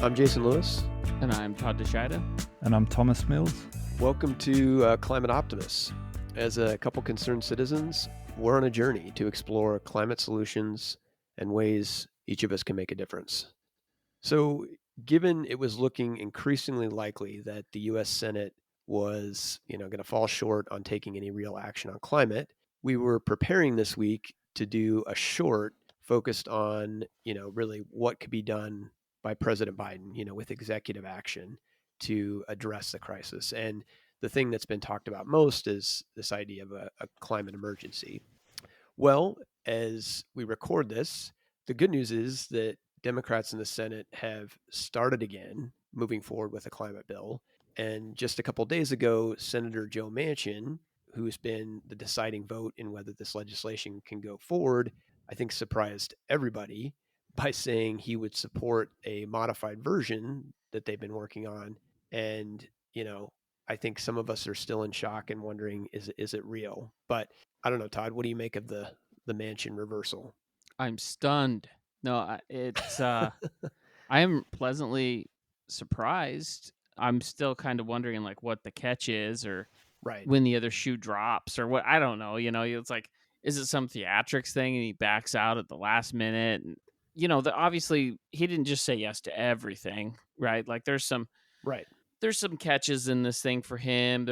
I'm Jason Lewis. And I'm Todd DeShida. And I'm Thomas Mills. Welcome to Climate Optimists. As a couple concerned citizens, we're on a journey to explore climate solutions and ways each of us can make a difference. So, given it was looking increasingly likely that the U.S. Senate was, going to fall short on taking any real action on climate, we were preparing this week to do a short focused on, really what could be done by President Biden, with executive action to address the crisis. And the thing that's been talked about most is this idea of a climate emergency. Well, as we record this, the good news is that Democrats in the Senate have started again moving forward with a climate bill. And just a couple of days ago, Senator Joe Manchin, who's been the deciding vote in whether this legislation can go forward, I think surprised everybody by saying he would support a modified version that they've been working on. And, I think some of us are still in shock and wondering, is it real? But I don't know, Todd, what do you make of the Manchin reversal? I'm stunned. No, I am pleasantly surprised. I'm still kind of wondering like what the catch is, or right, when the other shoe drops, or what. I don't know. It's like, is it some theatrics thing and he backs out at the last minute? And obviously he didn't just say yes to everything, right? Like there's some catches in this thing for him.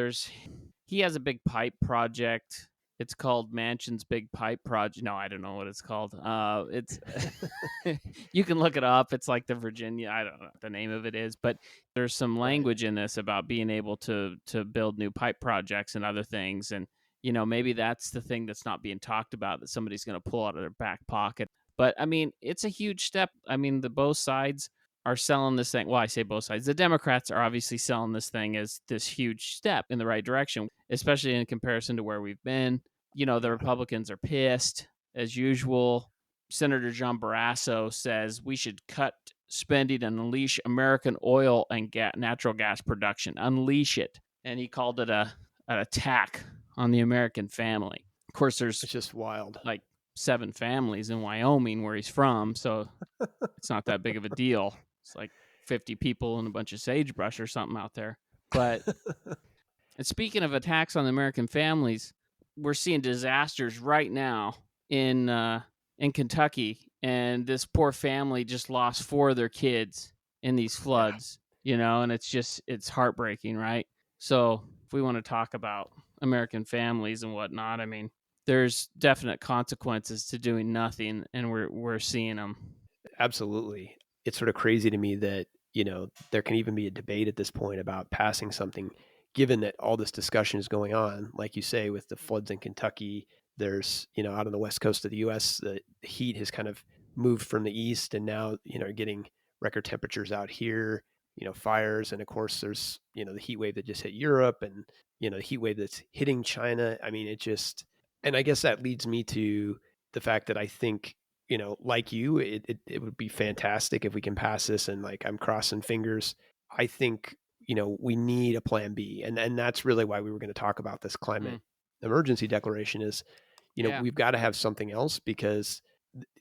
He has a big pipe project. It's called Manchin's Big Pipe Project. No, I don't know what it's called. It's you can look it up. It's like the Virginia. I don't know what the name of it is, but there's some language in this about being able to build new pipe projects and other things. And maybe that's the thing that's not being talked about, that somebody's going to pull out of their back pocket. But I mean, it's a huge step. I mean, both sides are selling this thing. Well, I say both sides. The Democrats are obviously selling this thing as this huge step in the right direction, especially in comparison to where we've been. The Republicans are pissed, as usual. Senator John Barrasso says we should cut spending and unleash American oil and natural gas production. Unleash it. And he called it an attack on the American family. Of course, it's just wild. Like 7 families in Wyoming where he's from, so it's not that big of a deal. It's like 50 people and a bunch of sagebrush or something out there. But and speaking of attacks on the American families, we're seeing disasters right now in Kentucky, and this poor family just lost 4 of their kids in these floods, and it's heartbreaking, right? So if we want to talk about American families and whatnot, I mean, there's definite consequences to doing nothing, and we're seeing them. Absolutely. It's sort of crazy to me that, there can even be a debate at this point about passing something, given that all this discussion is going on, like you say, with the floods in Kentucky. There's, out on the west coast of the U.S., the heat has kind of moved from the east, and now, getting record temperatures out here, fires. And of course, there's, the heat wave that just hit Europe, and, the heat wave that's hitting China. I mean, and I guess that leads me to the fact that I think, like you, it would be fantastic if we can pass this, and like, I'm crossing fingers. I think, we need a plan B. And that's really why we were going to talk about this climate emergency declaration is, we've got to have something else, because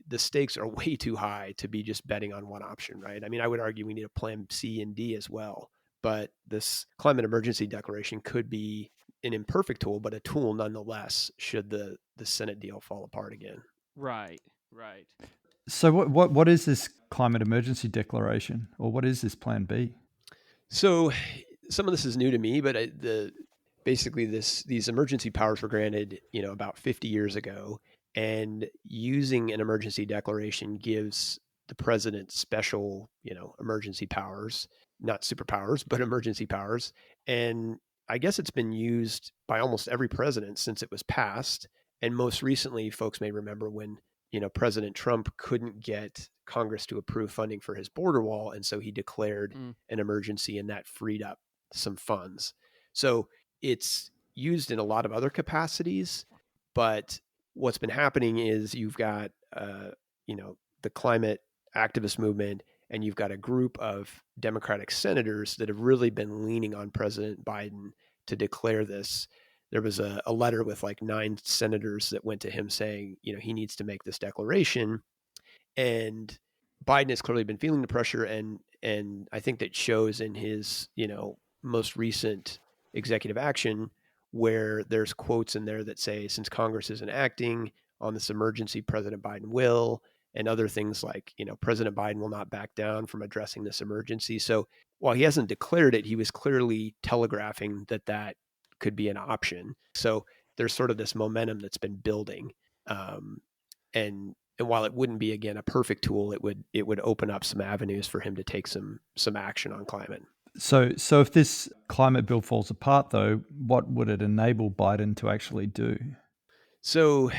the stakes are way too high to be just betting on one option, right? I mean, I would argue we need a plan C and D as well. But this climate emergency declaration could be an imperfect tool, but a tool nonetheless, should the Senate deal fall apart again. Right. So what is this climate emergency declaration, or what is this plan B? So some of this is new to me, but basically these emergency powers were granted, about 50 years ago, and using an emergency declaration gives the president special, emergency powers, not superpowers, but emergency powers. And I guess it's been used by almost every president since it was passed. And most recently, folks may remember when, President Trump couldn't get Congress to approve funding for his border wall. And so he declared an emergency, and that freed up some funds. So it's used in a lot of other capacities. But what's been happening is you've got, the climate activist movement, and you've got a group of Democratic senators that have really been leaning on President Biden to declare this. There was a letter with like 9 senators that went to him saying, he needs to make this declaration. And Biden has clearly been feeling the pressure, and And I think that shows in his, most recent executive action, where there's quotes in there that say, since Congress isn't acting on this emergency, President Biden will, and other things like, President Biden will not back down from addressing this emergency. So while he hasn't declared it, he was clearly telegraphing that that could be an option. So there's sort of this momentum that's been building. And while it wouldn't be, again, a perfect tool, it would open up some avenues for him to take some action on climate. So if this climate bill falls apart, though, what would it enable Biden to actually do? So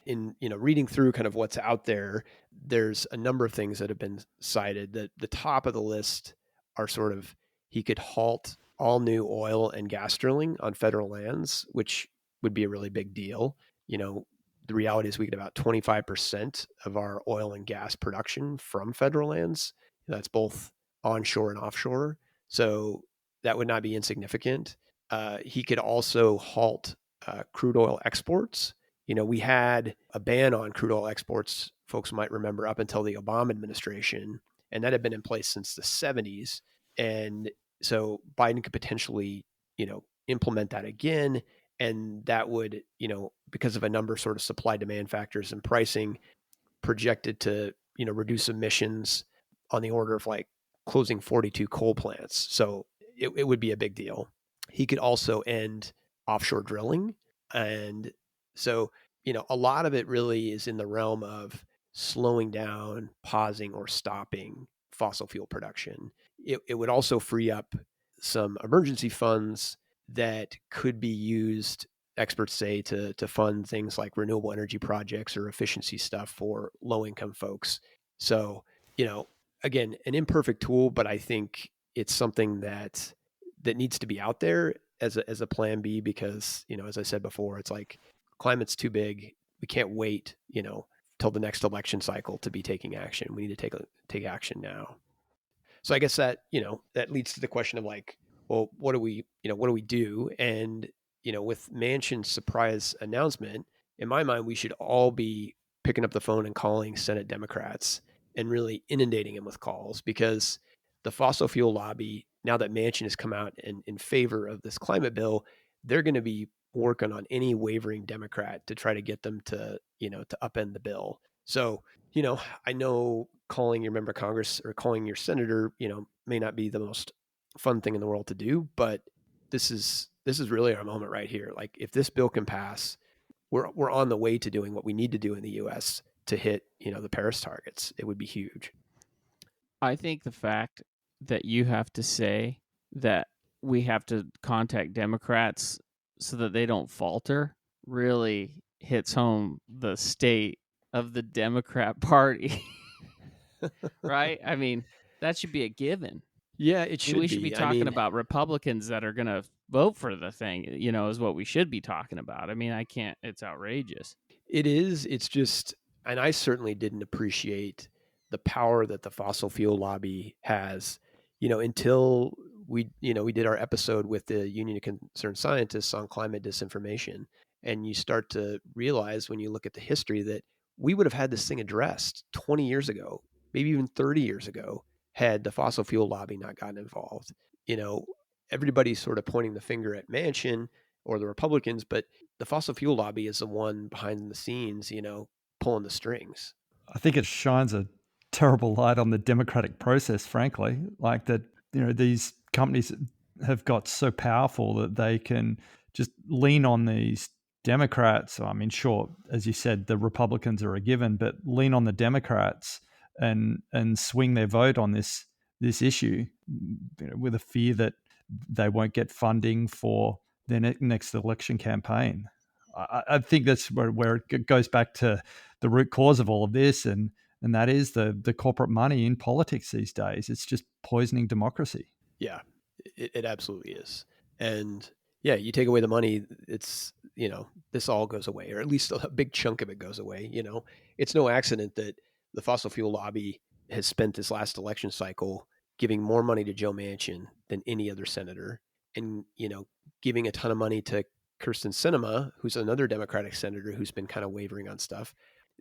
in reading through kind of what's out there, there's a number of things that have been cited. That the top of the list are sort of, he could halt all new oil and gas drilling on federal lands, which would be a really big deal. The reality is we get about 25% of our oil and gas production from federal lands. That's both onshore and offshore. So that would not be insignificant. He could also halt crude oil exports. We had a ban on crude oil exports, folks might remember, up until the Obama administration, and that had been in place since the 70s. And so Biden could potentially, implement that again. And that would, because of a number of sort of supply demand factors and pricing, projected to, reduce emissions on the order of like closing 42 coal plants. So it would be a big deal. He could also end offshore drilling. And so, a lot of it really is in the realm of slowing down, pausing, or stopping fossil fuel production. It would also free up some emergency funds that could be used, experts say, to fund things like renewable energy projects or efficiency stuff for low-income folks. So, again, an imperfect tool, but I think it's something that needs to be out there as a plan B, because, as I said before, it's like climate's too big. We can't wait, till the next election cycle to be taking action. We need to take action now. So I guess that, that leads to the question of like, well, what do we do? And, with Manchin's surprise announcement, in my mind, we should all be picking up the phone and calling Senate Democrats and really inundating them with calls, because the fossil fuel lobby, now that Manchin has come out in favor of this climate bill, they're going to be working on any wavering Democrat to try to get them to upend the bill. So, I know calling your member of Congress or calling your senator, may not be the most fun thing in the world to do, but this is really our moment right here. Like, if this bill can pass, we're on the way to doing what we need to do in the U.S. to hit, the Paris targets. It would be huge. I think the fact that you have to say that we have to contact Democrats so that they don't falter really hits home the state of the Democrat Party. Right? I mean, that should be a given. Yeah, it should be. We should be talking about Republicans that are going to vote for the thing, is what we should be talking about. I mean, it's outrageous. It is. It's just, and I certainly didn't appreciate the power that the fossil fuel lobby has, until we did our episode with the Union of Concerned Scientists on climate disinformation. And you start to realize, when you look at the history, that we would have had this thing addressed 20 years ago, maybe even 30 years ago, had the fossil fuel lobby not gotten involved. Everybody's sort of pointing the finger at Manchin or the Republicans, but the fossil fuel lobby is the one behind the scenes, pulling the strings. I think it shines a terrible light on the democratic process, frankly, like that, these companies have got so powerful that they can just lean on these Democrats. I mean, sure, as you said, the Republicans are a given, but lean on the Democrats and swing their vote on this issue, with a fear that they won't get funding for their next election campaign. I think that's where it goes back to the root cause of all of this, and that is the corporate money in politics these days. It's just poisoning democracy. Yeah, it absolutely is. And yeah, you take away the money, it's, this all goes away, or at least a big chunk of it goes away. It's no accident that the fossil fuel lobby has spent this last election cycle giving more money to Joe Manchin than any other senator, and, giving a ton of money to Kyrsten Sinema, who's another Democratic senator who's been kind of wavering on stuff.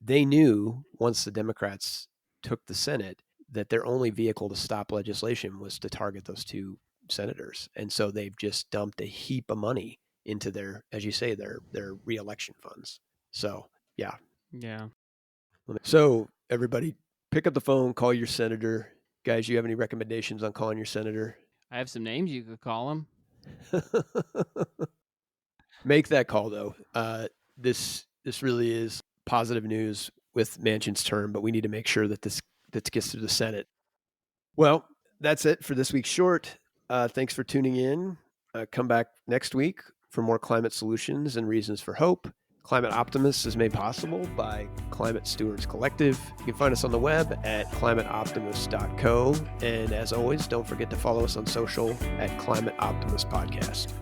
They knew once the Democrats took the Senate that their only vehicle to stop legislation was to target those two senators. And so they've just dumped a heap of money into their, as you say, their reelection funds. So, yeah. Yeah. So, everybody, pick up the phone, call your senator. Guys, you have any recommendations on calling your senator? I have some names you could call him. Make that call, though. This really is positive news with Manchin's term, but we need to make sure that this gets to the Senate. Well, that's it for this week's short. Thanks for tuning in. Come back next week for more climate solutions and reasons for hope. Climate Optimists is made possible by Climate Stewards Collective. You can find us on the web at climateoptimist.co. And as always, don't forget to follow us on social at Climate Optimist Podcast.